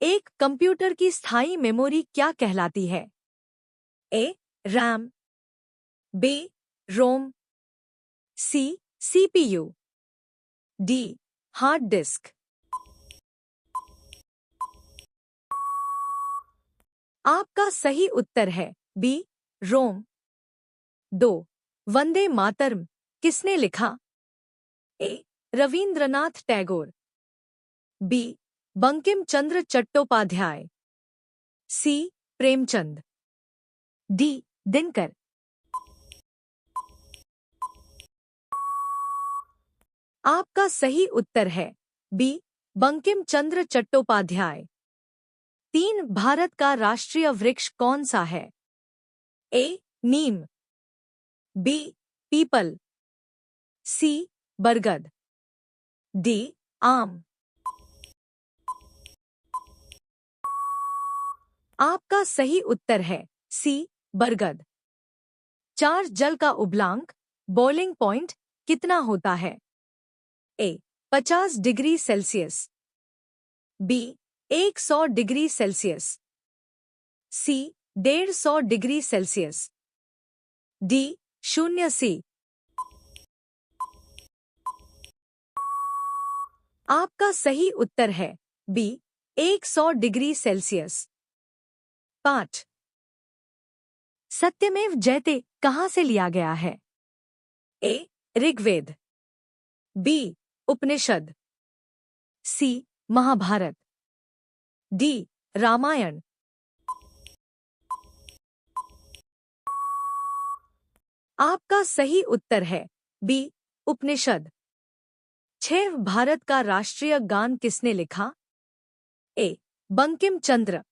एक कंप्यूटर की स्थायी मेमोरी क्या कहलाती है? A. RAM, B. ROM, C. CPU, D. Hard disk. आपका सही उत्तर है बी. रोम। 2. वंदे मातरम किसने लिखा? ए. रवींद्रनाथ टैगोर, बी. बंकिम चंद्र चट्टोपाध्याय, सी. प्रेमचंद, डी. दिनकर। आपका सही उत्तर है बी. बंकिम चंद्र चट्टोपाध्याय। 3. भारत का राष्ट्रीय वृक्ष कौन सा है? ए. नीम, बी. पीपल, सी. बरगद, डी. आम। आपका सही उत्तर है सी. बरगद। 4 जल का उबलांक बॉइलिंग पॉइंट कितना होता है? A. 50 degree Celsius, B. 100 degree Celsius, C. 150 degree Celsius, D. 0 C. आपका सही उत्तर है बी. 100 degree Celsius. 5. सत्यमेव जयते कहाँ से लिया गया है? ए. ऋग्वेद, बी. उपनिषद, सी. महाभारत, डी. रामायण। आपका सही उत्तर है बी. उपनिषद। 6. भारत का राष्ट्रीय गान किसने लिखा? ए. बंकिम चंद्र,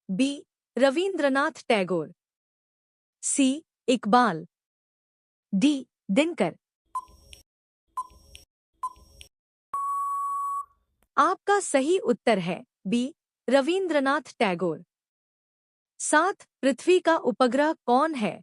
बी. रवींद्रनाथ टैगोर, सी. इकबाल, डी. दिनकर। आपका सही उत्तर है बी. रवींद्रनाथ टैगोर। 7. पृथ्वी का उपग्रह कौन है?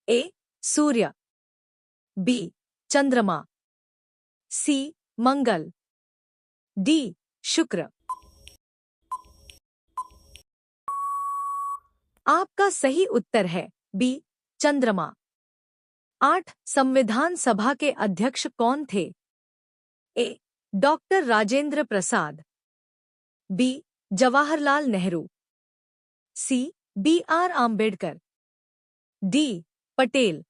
ए. सूर्य, बी. चंद्रमा, सी. मंगल, डी. शुक्र। आपका सही उत्तर है बी. चंद्रमा। 8. संविधान सभा के अध्यक्ष कौन थे? ए. Doctor Rajendra Prasad, B. जवाहरलाल नेहरू, सी. बी.आर. आम्बेडकर, डी. पटेल।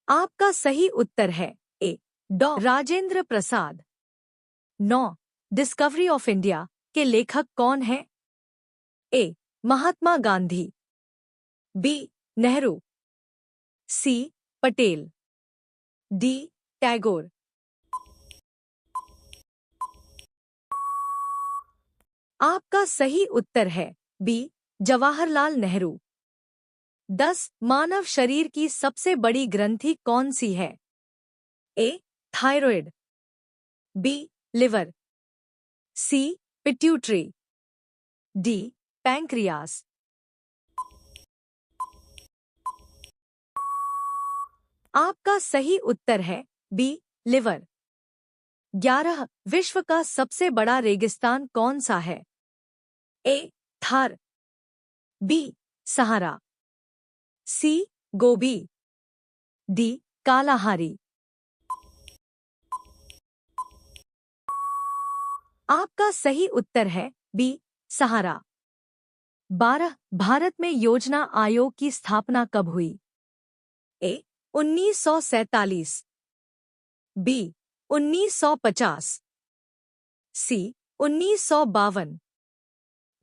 आपका सही उत्तर है ए. डॉ. Rajendra Prasad. 9. Discovery of India के लेखक कौन है? ए. महात्मा गांधी, बी. नेहरू, सी. पटेल, डी. टैगोर। आपका सही उत्तर है बी. जवाहरलाल नेहरू। 10. मानव शरीर की सबसे बड़ी ग्रंथि कौन सी है? A. Thyroid, B. Liver, C. Pituitary, D. Pancreas. आपका सही उत्तर है बी. लिवर। 11. विश्व का सबसे बड़ा रेगिस्तान कौन सा है? ए. थार, बी. सहारा, सी. गोबी, डी. कालाहारी। आपका सही उत्तर है बी. सहारा। 12. भारत में योजना आयोग की स्थापना कब हुई? ए. 1947, बी. 1950, सी. 1952,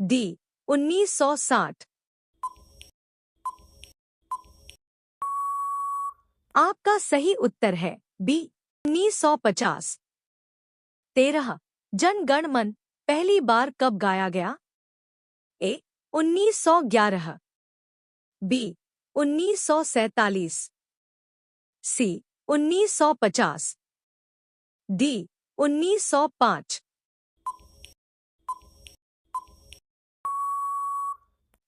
डी. 1960। आपका सही उत्तर है बी. 1950। 13. जन गण मन पहली बार कब गाया गया? ए. 1911, बी. 1947, सी. 1950, डी. 1905।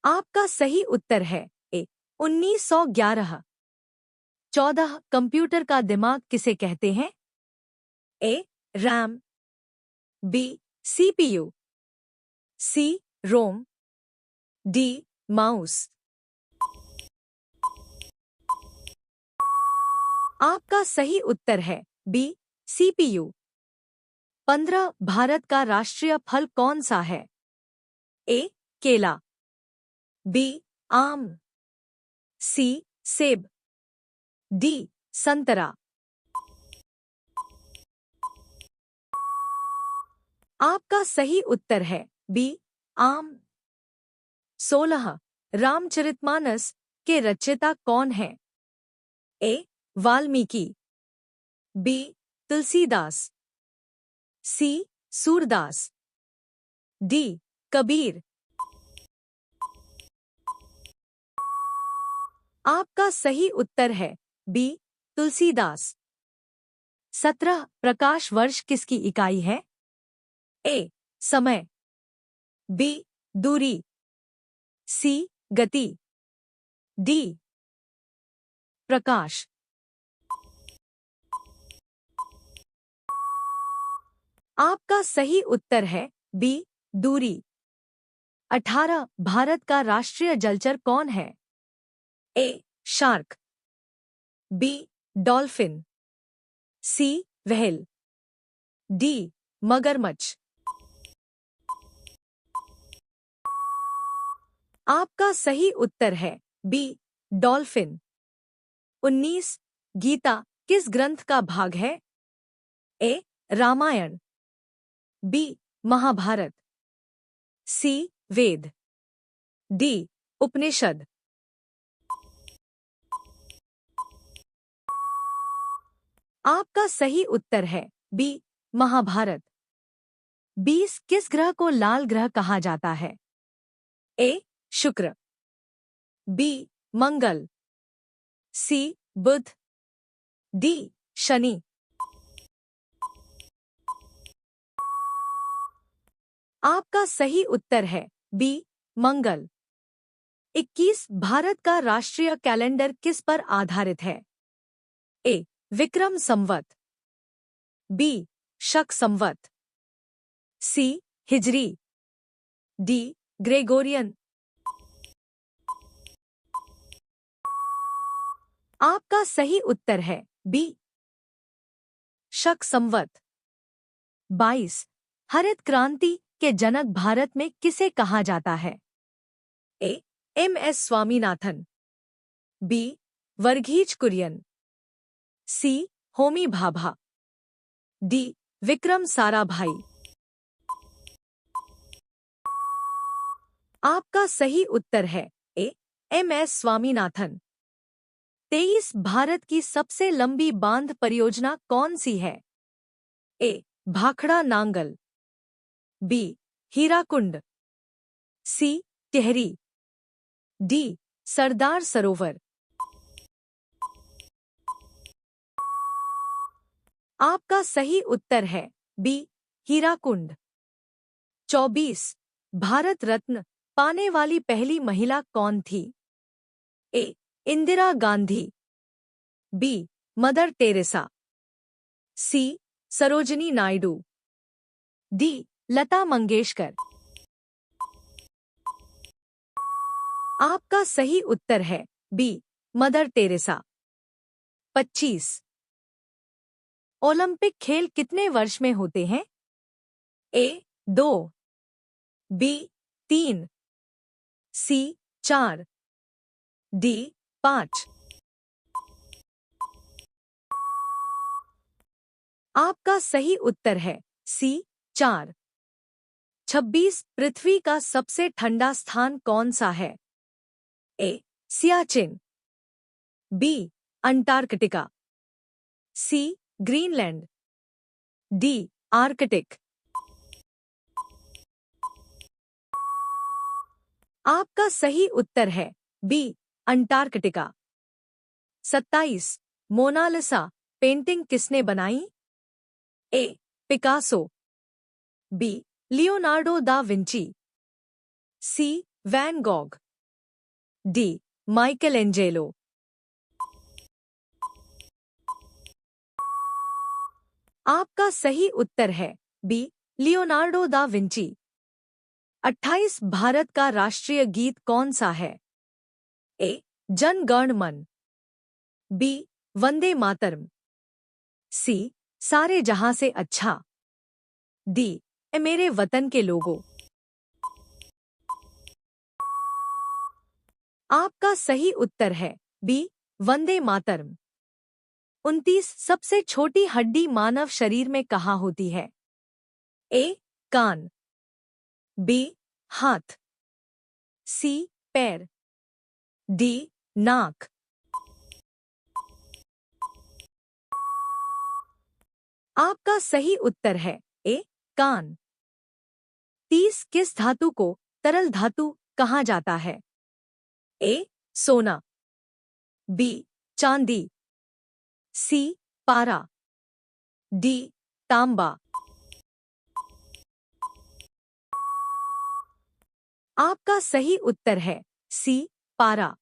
आपका सही उत्तर है ए. 1911। 14. कंप्यूटर का दिमाग किसे कहते हैं? ए. रैम, बी सीपीयू, सी रोम, डी माउस। आपका सही उत्तर है बी सीपीयू। 15 भारत का राष्ट्रीय फल कौन सा है? ए केला, बी आम, सी सेब, डी संतरा। आपका सही उत्तर है बी आम। 16 रामचरितमानस के रचयिता कौन है? ए वाल्मीकि, बी तुलसीदास, सी सूरदास, डी कबीर। आपका सही उत्तर है बी तुलसीदास। 17 प्रकाश वर्ष किसकी इकाई है? ए समय, बी दूरी, सी गति, डी प्रकाश। आपका सही उत्तर है बी दूरी। 18 भारत का राष्ट्रीय जलचर कौन है? ए शार्क, बी डॉल्फिन, सी व्हेल, डी मगरमच्छ। आपका सही उत्तर है बी डॉल्फिन। 19 गीता किस ग्रंथ का भाग है? ए रामायण, बी महाभारत, सी वेद, डी उपनिषद। आपका सही उत्तर है बी महाभारत। 20 किस ग्रह को लाल ग्रह कहा जाता है? ए शुक्र, बी मंगल, सी बुध, डी शनि। आपका सही उत्तर है बी मंगल। 21 भारत का राष्ट्रीय कैलेंडर किस पर आधारित है? ए विक्रम संवत, बी शक संवत, सी हिजरी, डी ग्रेगोरियन। आपका सही उत्तर है बी शक संवत। 22 हरित क्रांति के जनक भारत में किसे कहा जाता है? ए एम.एस. स्वामीनाथन, बी वर्गीज कुरियन, सी होमी भाभा, डी विक्रम साराभाई। आपका सही उत्तर है ए एम.एस. स्वामीनाथन। 23 भारत की सबसे लंबी बांध परियोजना कौन सी है? ए भाखड़ा नांगल, बी हीराकुंड, सी टिहरी, डी सरदार सरोवर। आपका सही उत्तर है बी हीराकुंड। 24 भारत रत्न पाने वाली पहली महिला कौन थी? A Indira Gandhi, B Mother Teresa, C Sarojini Naidu, D Lata Mangeshkar. आपका सही उत्तर है बी मदर टेरेसा। 25 ओलंपिक खेल कितने वर्ष में होते हैं? ए 2, बी 3, सी 4, डी 5। आपका सही उत्तर है सी 4। 26 पृथ्वी का सबसे ठंडा स्थान कौन सा है? ए सियाचिन, बी अंटार्कटिका, सी ग्रीनलैंड, डी आर्कटिक। आपका सही उत्तर है बी अंटार्कटिका। 27 मोनालिसा पेंटिंग किसने बनाई? A Picasso, B Leonardo da Vinci, C van Gogh, D Michelangelo. आपका सही उत्तर है B Leonardo da Vinci. 28 Bharat का राष्ट्रीय गीत कौन सा है? ए जन गण मन, बी वंदे मातरम, सी सारे जहां से अच्छा, डी ए मेरे वतन के लोगों। आपका सही उत्तर है बी वंदे मातरम। 29 सबसे छोटी हड्डी मानव शरीर में कहाँ होती है? ए कान, बी हाथ, सी पैर, डी नाक। आपका सही उत्तर है ए कान। 30 किस धातु को तरल धातु कहा जाता है? ए सोना, बी चांदी, सी पारा, डी तांबा। आपका सही उत्तर है सी पारा।